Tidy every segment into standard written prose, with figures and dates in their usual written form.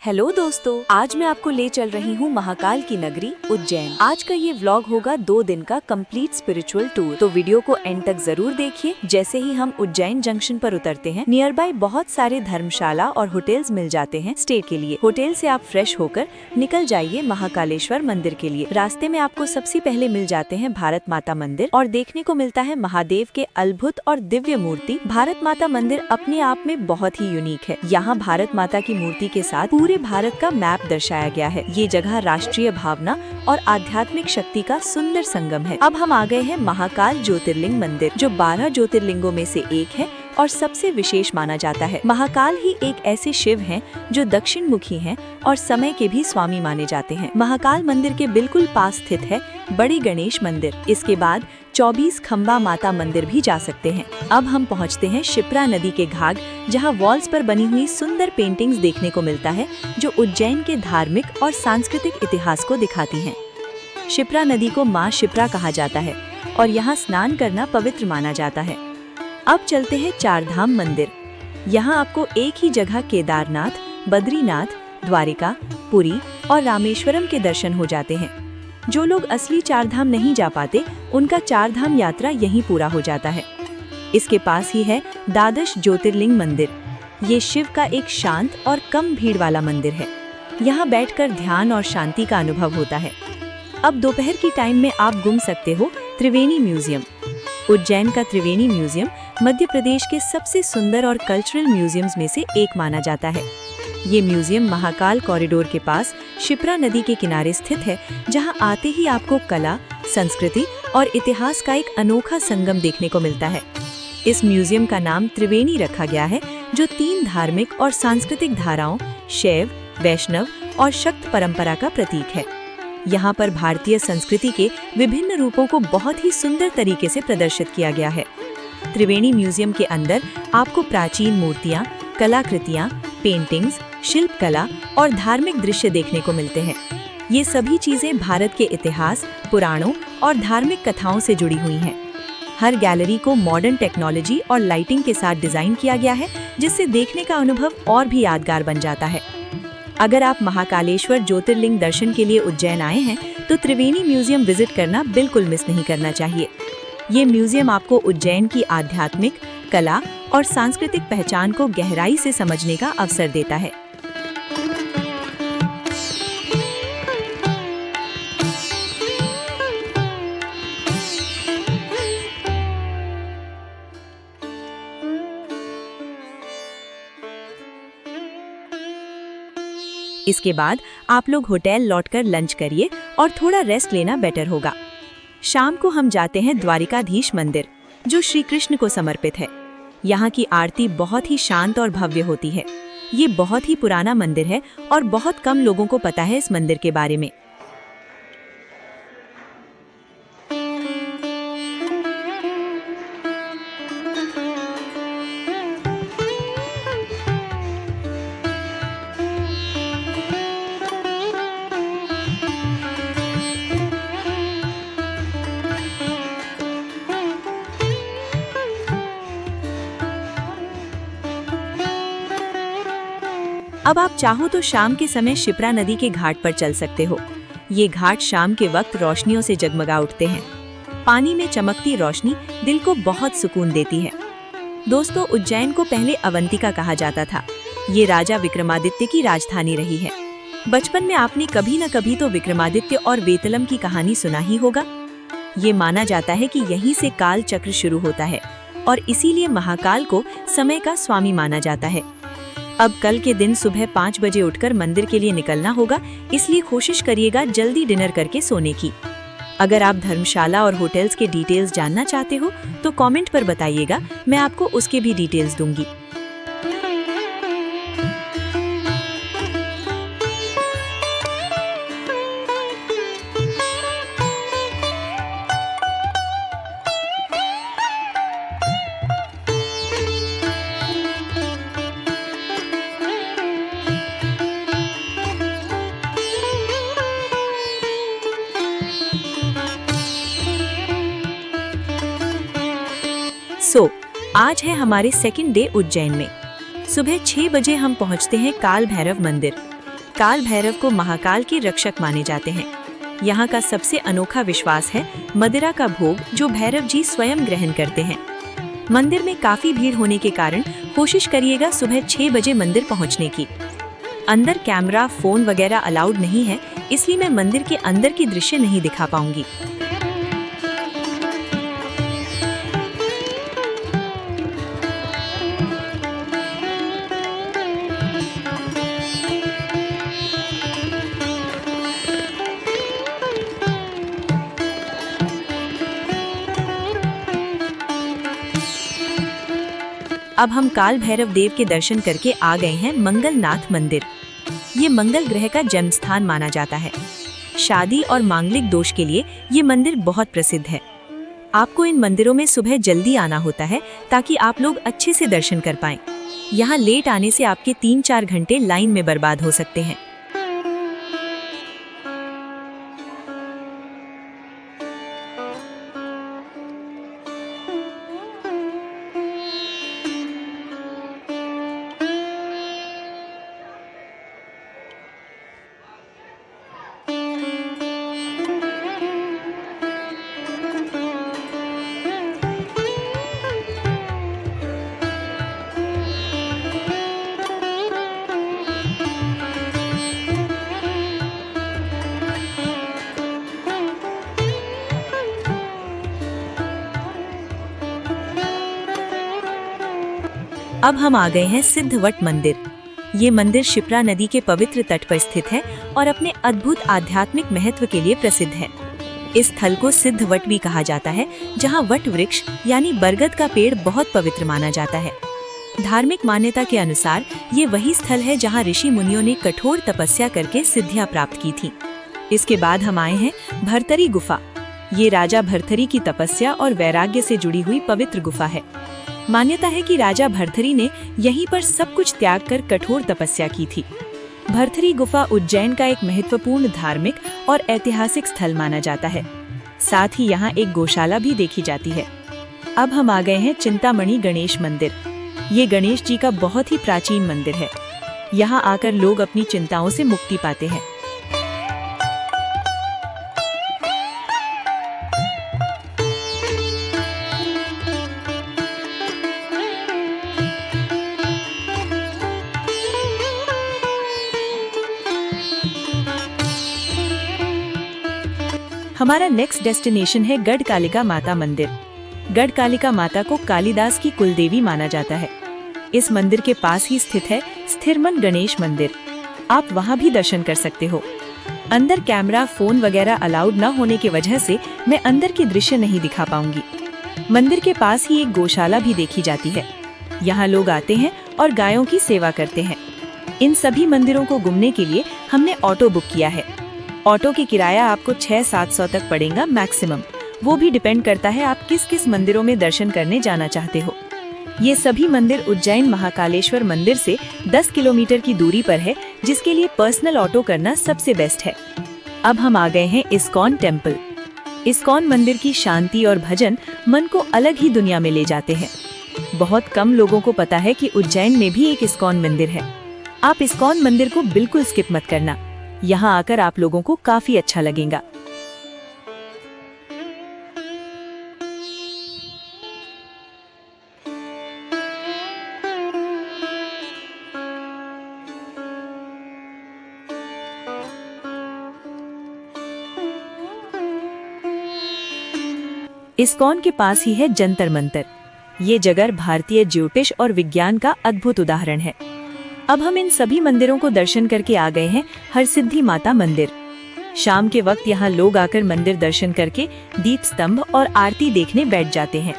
Hello दोस्तों, आज मैं आपको ले चल रही हूँ महाकाल की नगरी उज्जैन। आज का ये व्लॉग होगा 2 दिन का कंप्लीट स्पिरिचुअल टूर। तो वीडियो को एंड तक जरूर देखिए। जैसे ही हम उज्जैन जंक्शन पर उतरते हैं, नियर बाय बहुत सारे धर्मशाला और होटल्स मिल जाते हैं स्टे के लिए। होटल से आप फ्रेश होकर निकल जाइए महाकालेश्वर मंदिर के लिए। रास्ते में आपको सबसे पहले मिल जाते हैं भारत माता मंदिर और देखने को मिलता है महादेव के अद्भुत और दिव्य मूर्ति। भारत माता मंदिर अपने आप में बहुत ही यूनिक है। यहाँ भारत माता की मूर्ति के साथ पूरे भारत का मैप दर्शाया गया है। ये जगह राष्ट्रीय भावना और आध्यात्मिक शक्ति का सुंदर संगम है। अब हम आ गए हैं महाकाल ज्योतिर्लिंग मंदिर, जो 12 ज्योतिर्लिंगों में से एक है और सबसे विशेष माना जाता है। महाकाल ही एक ऐसे शिव हैं जो दक्षिण मुखी हैं और समय के भी स्वामी माने जाते हैं। महाकाल मंदिर के बिल्कुल पास स्थित है बड़ी गणेश मंदिर। इसके बाद 24 खम्बा माता मंदिर भी जा सकते हैं। अब हम पहुंचते हैं शिप्रा नदी के घाट, जहां वॉल्स पर बनी हुई सुंदर पेंटिंग्स देखने को मिलता है, जो उज्जैन के धार्मिक और सांस्कृतिक इतिहास को दिखाती हैं। शिप्रा नदी को माँ शिप्रा कहा जाता है और यहाँ स्नान करना पवित्र माना जाता है। अब चलते हैं चारधाम मंदिर। यहाँ आपको एक ही जगह केदारनाथ, बद्रीनाथ, द्वारिका, पुरी और रामेश्वरम के दर्शन हो जाते हैं। जो लोग असली चारधाम नहीं जा पाते, उनका चारधाम यात्रा यहीं पूरा हो जाता है। इसके पास ही है द्वादश ज्योतिर्लिंग मंदिर। ये शिव का एक शांत और कम भीड़ वाला मंदिर है। यहाँ बैठकर ध्यान और शांति का अनुभव होता है। अब दोपहर की टाइम में आप घूम सकते हो त्रिवेणी म्यूजियम। उज्जैन का त्रिवेणी म्यूजियम मध्य प्रदेश के सबसे सुंदर और कल्चरल म्यूजियम्स में से एक माना जाता है। ये म्यूजियम महाकाल कॉरिडोर के पास शिप्रा नदी के किनारे स्थित है, जहां आते ही आपको कला, संस्कृति और इतिहास का एक अनोखा संगम देखने को मिलता है। इस म्यूजियम का नाम त्रिवेणी रखा गया है, जो 3 धार्मिक और सांस्कृतिक धाराओं शैव, वैष्णव और शक्त परंपरा का प्रतीक है। यहाँ पर भारतीय संस्कृति के विभिन्न रूपों को बहुत ही सुंदर तरीके से प्रदर्शित किया गया है। त्रिवेणी म्यूजियम के अंदर आपको प्राचीन मूर्तियाँ, कलाकृतियाँ, पेंटिंग्स, शिल्पकला और धार्मिक दृश्य देखने को मिलते हैं। ये सभी चीजें भारत के इतिहास, पुराणों और धार्मिक कथाओं से जुड़ी हुई हैं। हर गैलरी को मॉडर्न टेक्नोलॉजी और लाइटिंग के साथ डिजाइन किया गया है, जिससे देखने का अनुभव और भी यादगार बन जाता है। अगर आप महाकालेश्वर ज्योतिर्लिंग दर्शन के लिए उज्जैन आए हैं, तो त्रिवेणी म्यूजियम विजिट करना बिल्कुल मिस नहीं करना चाहिए। ये म्यूजियम आपको उज्जैन की आध्यात्मिक, कला और सांस्कृतिक पहचान को गहराई से समझने का अवसर देता है। इसके बाद आप लोग होटल लौटकर लंच करिए और थोड़ा रेस्ट लेना बेटर होगा। शाम को हम जाते हैं द्वारिकाधीश मंदिर, जो श्री कृष्ण को समर्पित है। यहाँ की आरती बहुत ही शांत और भव्य होती है। ये बहुत ही पुराना मंदिर है और बहुत कम लोगों को पता है इस मंदिर के बारे में। अब आप चाहो तो शाम के समय शिप्रा नदी के घाट पर चल सकते हो। ये घाट शाम के वक्त रोशनियों से जगमगा उठते हैं। पानी में चमकती रोशनी दिल को बहुत सुकून देती है। दोस्तों, उज्जैन को पहले अवंतिका कहा जाता था। ये राजा विक्रमादित्य की राजधानी रही है। बचपन में आपने कभी न कभी तो विक्रमादित्य और वेतलम की कहानी सुना ही होगा। ये माना जाता है कि यहीं से काल चक्र शुरू होता है और इसीलिए महाकाल को समय का स्वामी माना जाता है। अब कल के दिन सुबह 5 बजे उठकर मंदिर के लिए निकलना होगा, इसलिए कोशिश करिएगा जल्दी डिनर करके सोने की। अगर आप धर्मशाला और होटल्स के डिटेल्स जानना चाहते हो तो कमेंट पर बताइएगा, मैं आपको उसके भी डिटेल्स दूंगी। आज है हमारे सेकंड डे उज्जैन में। सुबह 6 बजे हम पहुंचते हैं काल भैरव मंदिर। काल भैरव को महाकाल के रक्षक माने जाते हैं। यहाँ का सबसे अनोखा विश्वास है मदिरा का भोग, जो भैरव जी स्वयं ग्रहण करते हैं। मंदिर में काफी भीड़ होने के कारण कोशिश करिएगा सुबह 6 बजे मंदिर पहुँचने की। अंदर कैमरा, फोन वगैरह अलाउड नहीं है, इसलिए मैं मंदिर के अंदर की दृश्य नहीं दिखा पाऊंगी। अब हम काल भैरव देव के दर्शन करके आ गए हैं मंगलनाथ मंदिर। ये मंगल ग्रह का जन्म स्थान माना जाता है। शादी और मांगलिक दोष के लिए ये मंदिर बहुत प्रसिद्ध है। आपको इन मंदिरों में सुबह जल्दी आना होता है ताकि आप लोग अच्छे से दर्शन कर पाएं। यहाँ लेट आने से आपके 3-4 घंटे लाइन में बर्बाद हो सकते हैं। अब हम आ गए हैं सिद्धवट मंदिर। ये मंदिर शिप्रा नदी के पवित्र तट पर स्थित है और अपने अद्भुत आध्यात्मिक महत्व के लिए प्रसिद्ध है। इस स्थल को सिद्धवट भी कहा जाता है, जहाँ वट वृक्ष यानी बरगद का पेड़ बहुत पवित्र माना जाता है। धार्मिक मान्यता के अनुसार ये वही स्थल है जहाँ ऋषि मुनियों ने कठोर तपस्या करके सिद्धियां प्राप्त की थी। इसके बाद हम आए हैं भर्तरी गुफा। ये राजा भर्तरी की तपस्या और वैराग्य से जुड़ी हुई पवित्र गुफा है। मान्यता है कि राजा भर्तरी ने यहीं पर सब कुछ त्याग कर कठोर तपस्या की थी। भर्तरी गुफा उज्जैन का एक महत्वपूर्ण धार्मिक और ऐतिहासिक स्थल माना जाता है। साथ ही यहाँ एक गौशाला भी देखी जाती है। अब हम आ गए हैं चिंतामणि गणेश मंदिर। ये गणेश जी का बहुत ही प्राचीन मंदिर है। यहाँ आकर लोग अपनी चिंताओं से मुक्ति पाते हैं। हमारा नेक्स्ट डेस्टिनेशन है गढ़कालिका माता मंदिर। गढ़कालिका माता को कालिदास की कुलदेवी माना जाता है। इस मंदिर के पास ही स्थित है स्थिरमन गणेश मंदिर। आप वहां भी दर्शन कर सकते हो। अंदर कैमरा, फोन वगैरह अलाउड न होने की वजह से मैं अंदर की दृश्य नहीं दिखा पाऊंगी। मंदिर के पास ही एक गौशाला भी देखी जाती है। यहाँ लोग आते हैं और गायों की सेवा करते हैं। इन सभी मंदिरों को घूमने के लिए हमने ऑटो बुक किया है। ऑटो की किराया आपको 600-700 तक पड़ेगा मैक्सिमम। वो भी डिपेंड करता है आप किस किस मंदिरों में दर्शन करने जाना चाहते हो। ये सभी मंदिर उज्जैन महाकालेश्वर मंदिर से 10 किलोमीटर की दूरी पर है, जिसके लिए पर्सनल ऑटो करना सबसे बेस्ट है। अब हम आ गए हैं इस्कॉन टेम्पल। इस्कॉन मंदिर की शांति और भजन मन को अलग ही दुनिया में ले जाते हैं। बहुत कम लोगों को पता है कि उज्जैन में भी एक इस्कॉन मंदिर है। आप इस्कॉन मंदिर को बिल्कुल स्किप मत करना। यहाँ आकर आप लोगों को काफी अच्छा लगेगा। इस्कॉन के पास ही है जंतर मंतर। ये जगह भारतीय ज्योतिष और विज्ञान का अद्भुत उदाहरण है। अब हम इन सभी मंदिरों को दर्शन करके आ गए हैं हरसिद्धि माता मंदिर। शाम के वक्त यहाँ लोग आकर मंदिर दर्शन करके दीप स्तंभ और आरती देखने बैठ जाते हैं।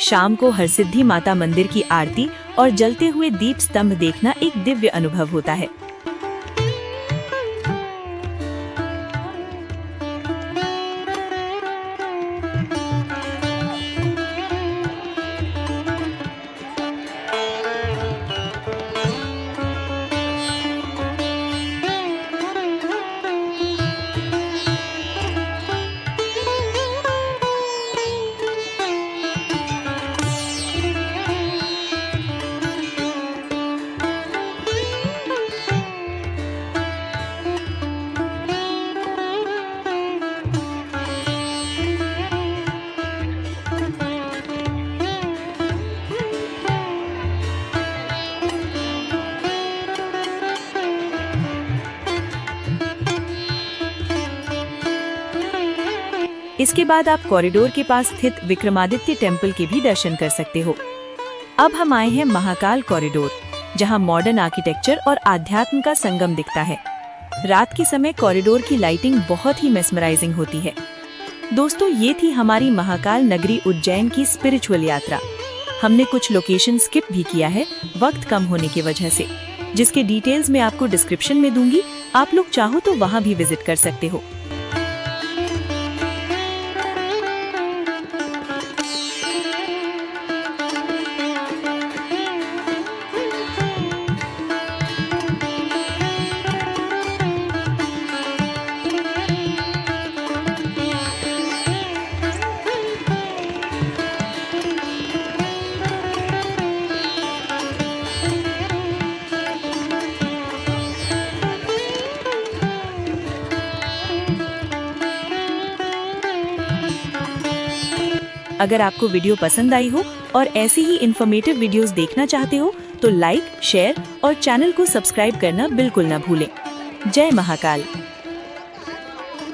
शाम को हरसिद्धि माता मंदिर की आरती और जलते हुए दीप स्तंभ देखना एक दिव्य अनुभव होता है। इसके बाद आप कॉरिडोर के पास स्थित विक्रमादित्य टेम्पल के भी दर्शन कर सकते हो। अब हम आए हैं महाकाल कॉरिडोर, जहां मॉडर्न आर्किटेक्चर और आध्यात्म का संगम दिखता है। रात के समय कॉरिडोर की लाइटिंग बहुत ही मेस्मराइजिंग होती है। दोस्तों, ये थी हमारी महाकाल नगरी उज्जैन की स्पिरिचुअल यात्रा। हमने कुछ लोकेशन स्किप भी किया है वक्त कम होने की वजह से, जिसके डिटेल्स मैं आपको डिस्क्रिप्शन में दूंगी। आप लोग चाहो तो वहां भी विजिट कर सकते हो। अगर आपको वीडियो पसंद आई हो और ऐसी ही इन्फॉर्मेटिव वीडियोस देखना चाहते हो तो लाइक, शेयर और चैनल को सब्सक्राइब करना बिल्कुल ना भूलें। जय महाकाल।